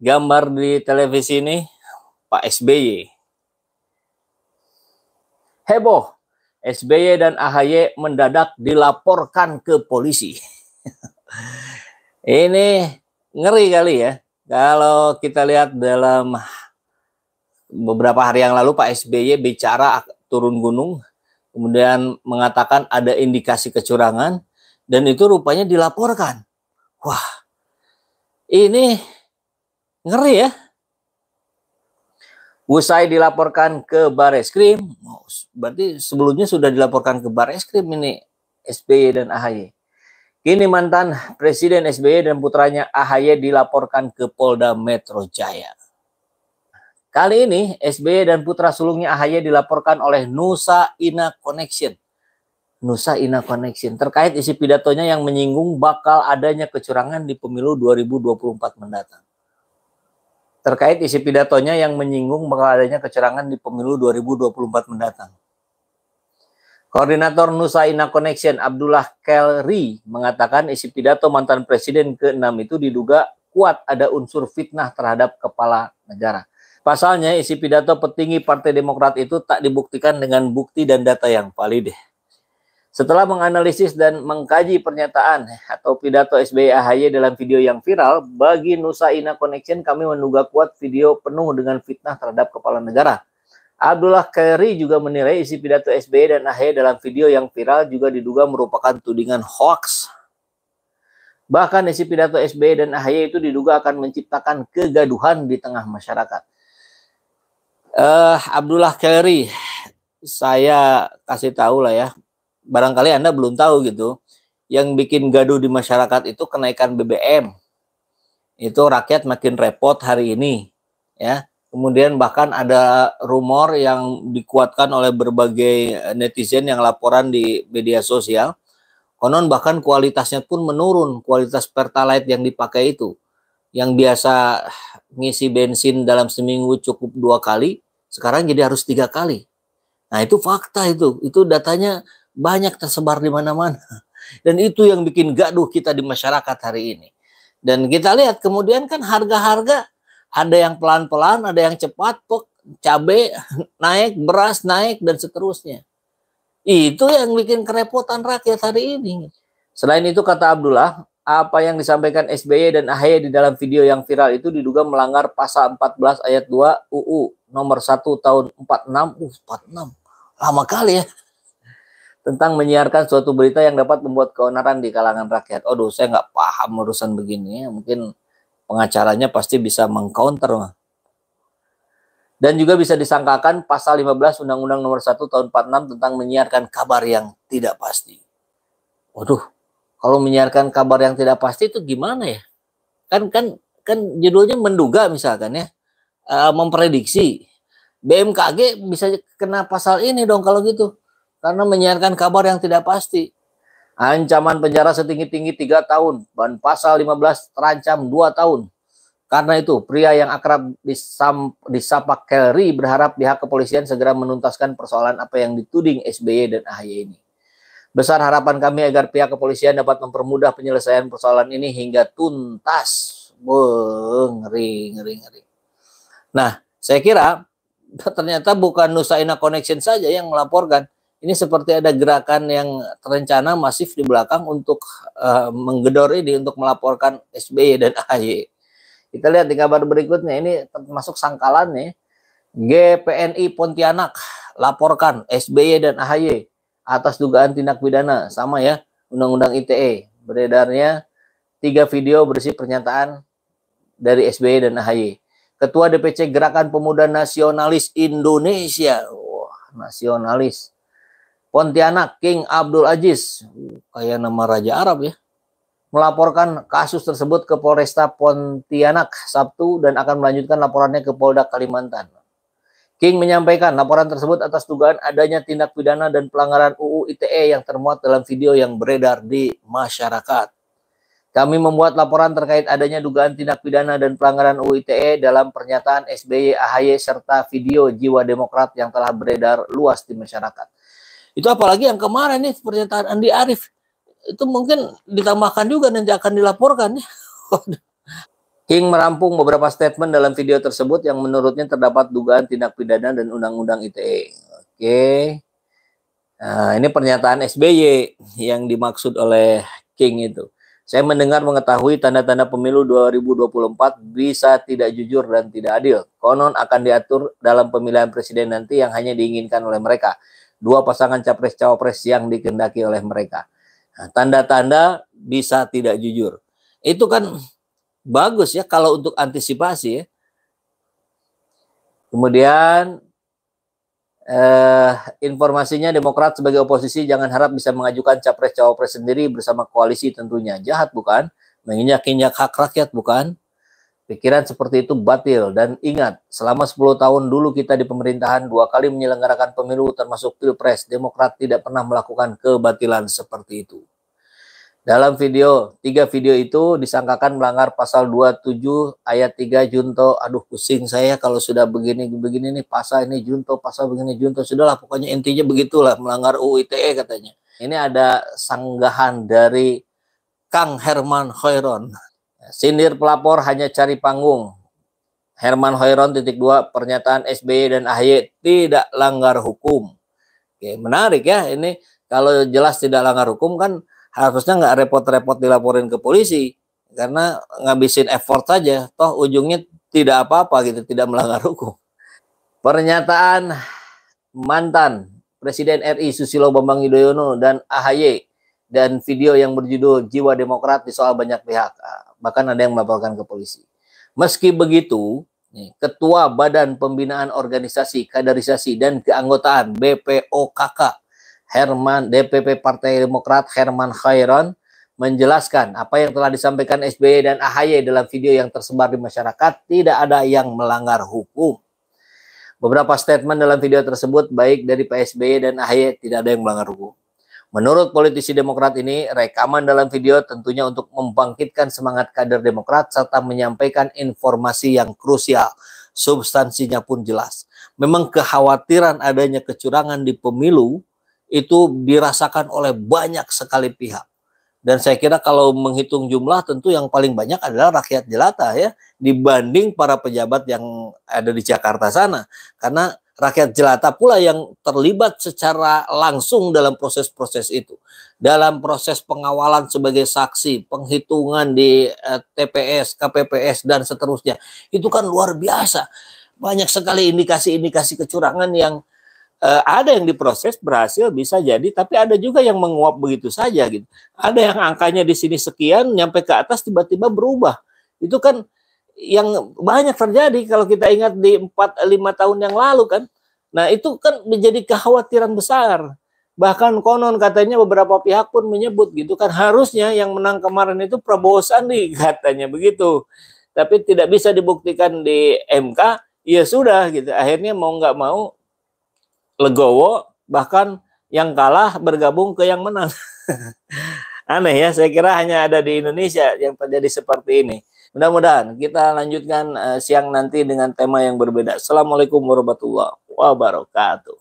Gambar di televisi ini Pak SBY. Heboh, SBY dan AHY mendadak dilaporkan ke polisi. Ini ngeri kali ya. Kalau kita lihat dalam beberapa hari yang lalu Pak SBY bicara turun gunung, kemudian mengatakan ada indikasi kecurangan, dan itu rupanya dilaporkan. Wah, ini ngeri ya. Usai dilaporkan ke Bareskrim, berarti sebelumnya sudah dilaporkan ke Bareskrim ini SBY dan AHY. Kini mantan Presiden SBY dan putranya AHY dilaporkan ke Polda Metro Jaya. Kali ini SBY dan putra sulungnya AHY dilaporkan oleh Nusa Ina Connection. Nusa Ina Connection terkait isi pidatonya yang menyinggung bakal adanya kecurangan di pemilu 2024 mendatang. Terkait isi pidatonya yang menyinggung bakal adanya kecurangan di pemilu 2024 mendatang. Koordinator Nusa Ina Connection Abdullah Kelri mengatakan isi pidato mantan presiden ke-6 itu diduga kuat ada unsur fitnah terhadap kepala negara. Pasalnya isi pidato petinggi Partai Demokrat itu tak dibuktikan dengan bukti dan data yang valid. Setelah menganalisis dan mengkaji pernyataan atau pidato SBY AHY dalam video yang viral, bagi Nusa Ina Connection kami menduga kuat video penuh dengan fitnah terhadap kepala negara. Abdullah Khairi juga menilai isi pidato SBY dan AHY dalam video yang viral juga diduga merupakan tudingan hoax. Bahkan isi pidato SBY dan AHY itu diduga akan menciptakan kegaduhan di tengah masyarakat. Abdullah Khairi, saya kasih tahu lah ya. Barangkali Anda belum tahu gitu, yang bikin gaduh di masyarakat itu kenaikan BBM. Itu rakyat makin repot hari ini, ya. Kemudian bahkan ada rumor yang dikuatkan oleh berbagai netizen yang laporan di media sosial. Konon bahkan kualitasnya pun menurun, kualitas Pertalite yang dipakai itu. Yang biasa ngisi bensin dalam seminggu cukup 2 kali, sekarang jadi harus 3 kali. Nah itu fakta itu datanya banyak tersebar di mana-mana. Dan itu yang bikin gaduh kita di masyarakat hari ini. Dan kita lihat kemudian kan harga-harga ada yang pelan-pelan, ada yang cepat, cabai naik, beras naik, dan seterusnya. Itu yang bikin kerepotan rakyat hari ini. Selain itu kata Abdullah, apa yang disampaikan SBY dan AHY di dalam video yang viral itu diduga melanggar pasal 14 ayat 2 UU nomor 1 tahun 46. 46. Lama kali ya. Tentang menyiarkan suatu berita yang dapat membuat keonaran di kalangan rakyat. Aduh, saya nggak paham urusan begini ya. Mungkin pengacaranya pasti bisa mengcounter. Dan juga bisa disangkakan pasal 15 Undang-Undang nomor 1 tahun 46 tentang menyiarkan kabar yang tidak pasti. Waduh, kalau menyiarkan kabar yang tidak pasti itu gimana ya? Kan judulnya menduga misalkan ya, memprediksi. BMKG bisa kena pasal ini dong kalau gitu. Karena menyiarkan kabar yang tidak pasti. Ancaman penjara setinggi-tinggi 3 tahun dan pasal 15 terancam 2 tahun. Karena itu, pria yang akrab disapa Kelri berharap pihak kepolisian segera menuntaskan persoalan apa yang dituding SBY dan AHY ini. Besar harapan kami agar pihak kepolisian dapat mempermudah penyelesaian persoalan ini hingga tuntas. Ngeri. Nah, saya kira ternyata bukan Nusa Ina Connection saja yang melaporkan. Ini seperti ada gerakan yang terencana masif di belakang untuk menggedor ini, untuk melaporkan SBY dan AHY. Kita lihat di kabar berikutnya, ini termasuk sangkalannya. GPNI Pontianak laporkan SBY dan AHY atas dugaan tindak pidana. Sama ya, Undang-Undang ITE. Beredarnya 3 video berisi pernyataan dari SBY dan AHY. Ketua DPC Gerakan Pemuda Nasionalis Indonesia. Wah, nasionalis. Pontianak King Abdul Aziz, kayak nama Raja Arab ya, melaporkan kasus tersebut ke Polresta Pontianak Sabtu dan akan melanjutkan laporannya ke Polda Kalimantan. King menyampaikan laporan tersebut atas dugaan adanya tindak pidana dan pelanggaran UU ITE yang termuat dalam video yang beredar di masyarakat. Kami membuat laporan terkait adanya dugaan tindak pidana dan pelanggaran UU ITE dalam pernyataan SBY AHY serta video Jiwa Demokrat yang telah beredar luas di masyarakat. Itu apalagi yang kemarin nih pernyataan Andi Arief. Itu mungkin ditambahkan juga nanti akan dilaporkan ya. King merampung beberapa statement dalam video tersebut yang menurutnya terdapat dugaan tindak pidana dan undang-undang ITE. Oke. Nah, ini pernyataan SBY yang dimaksud oleh King itu. Saya mendengar mengetahui tanda-tanda pemilu 2024 bisa tidak jujur dan tidak adil. Konon akan diatur dalam pemilihan presiden nanti yang hanya diinginkan oleh mereka. Dua pasangan capres-cawapres yang dikehendaki oleh mereka. Nah, tanda-tanda bisa tidak jujur. Itu kan bagus ya kalau untuk antisipasi ya. Kemudian informasinya Demokrat sebagai oposisi jangan harap bisa mengajukan capres-cawapres sendiri bersama koalisi tentunya. Jahat bukan? Menginjak-injak hak rakyat bukan? Pikiran seperti itu batil. Dan ingat, selama 10 tahun dulu kita di pemerintahan 2 kali menyelenggarakan pemilu termasuk Pilpres. Demokrat tidak pernah melakukan kebatilan seperti itu. Dalam video, 3 video itu disangkakan melanggar pasal 27 ayat 3 junto. Aduh pusing saya kalau sudah begini nih pasal ini junto, pasal begini junto. Sudahlah pokoknya intinya begitulah melanggar UU ITE katanya. Ini ada sanggahan dari Kang Herman Khairon. Sindir pelapor hanya cari panggung. Herman Khairon .2 pernyataan SBY dan AHY tidak langgar hukum. Oke, menarik ya ini kalau jelas tidak langgar hukum kan harusnya nggak repot-repot dilaporin ke polisi karena ngabisin effort saja, toh ujungnya tidak apa-apa gitu, tidak melanggar hukum. Pernyataan mantan Presiden RI Susilo Bambang Yudhoyono dan AHY dan video yang berjudul Jiwa Demokrat di soal banyak pihak, bahkan ada yang melaporkan ke polisi. Meski begitu, Ketua Badan Pembinaan Organisasi, Kaderisasi dan Keanggotaan BPOKK DPP Partai Demokrat Herman Khairon menjelaskan apa yang telah disampaikan SBY dan AHY dalam video yang tersebar di masyarakat tidak ada yang melanggar hukum. Beberapa statement dalam video tersebut baik dari Pak SBY dan AHY tidak ada yang melanggar hukum. Menurut politisi Demokrat ini, rekaman dalam video tentunya untuk membangkitkan semangat kader Demokrat serta menyampaikan informasi yang krusial. Substansinya pun jelas. Memang kekhawatiran adanya kecurangan di pemilu itu dirasakan oleh banyak sekali pihak. Dan saya kira kalau menghitung jumlah tentu yang paling banyak adalah rakyat jelata ya dibanding para pejabat yang ada di Jakarta sana. Karena rakyat jelata pula yang terlibat secara langsung dalam proses-proses itu. Dalam proses pengawalan sebagai saksi, penghitungan di TPS, KPPS dan seterusnya. Itu kan luar biasa. Banyak sekali indikasi-indikasi kecurangan yang ada yang diproses berhasil bisa jadi, tapi ada juga yang menguap begitu saja gitu. Ada yang angkanya di sini sekian, nyampe ke atas tiba-tiba berubah. Itu kan yang banyak terjadi kalau kita ingat di 4-5 tahun yang lalu kan. Nah itu kan menjadi kekhawatiran besar. Bahkan konon katanya beberapa pihak pun menyebut gitu kan harusnya yang menang kemarin itu Prabowo Sandi katanya begitu. Tapi tidak bisa dibuktikan di MK, ya sudah gitu. Akhirnya mau nggak mau legowo, bahkan yang kalah bergabung ke yang menang. Aneh ya, saya kira hanya ada di Indonesia yang terjadi seperti ini. Mudah-mudahan kita lanjutkan siang nanti dengan tema yang berbeda. Assalamualaikum warahmatullahi wabarakatuh.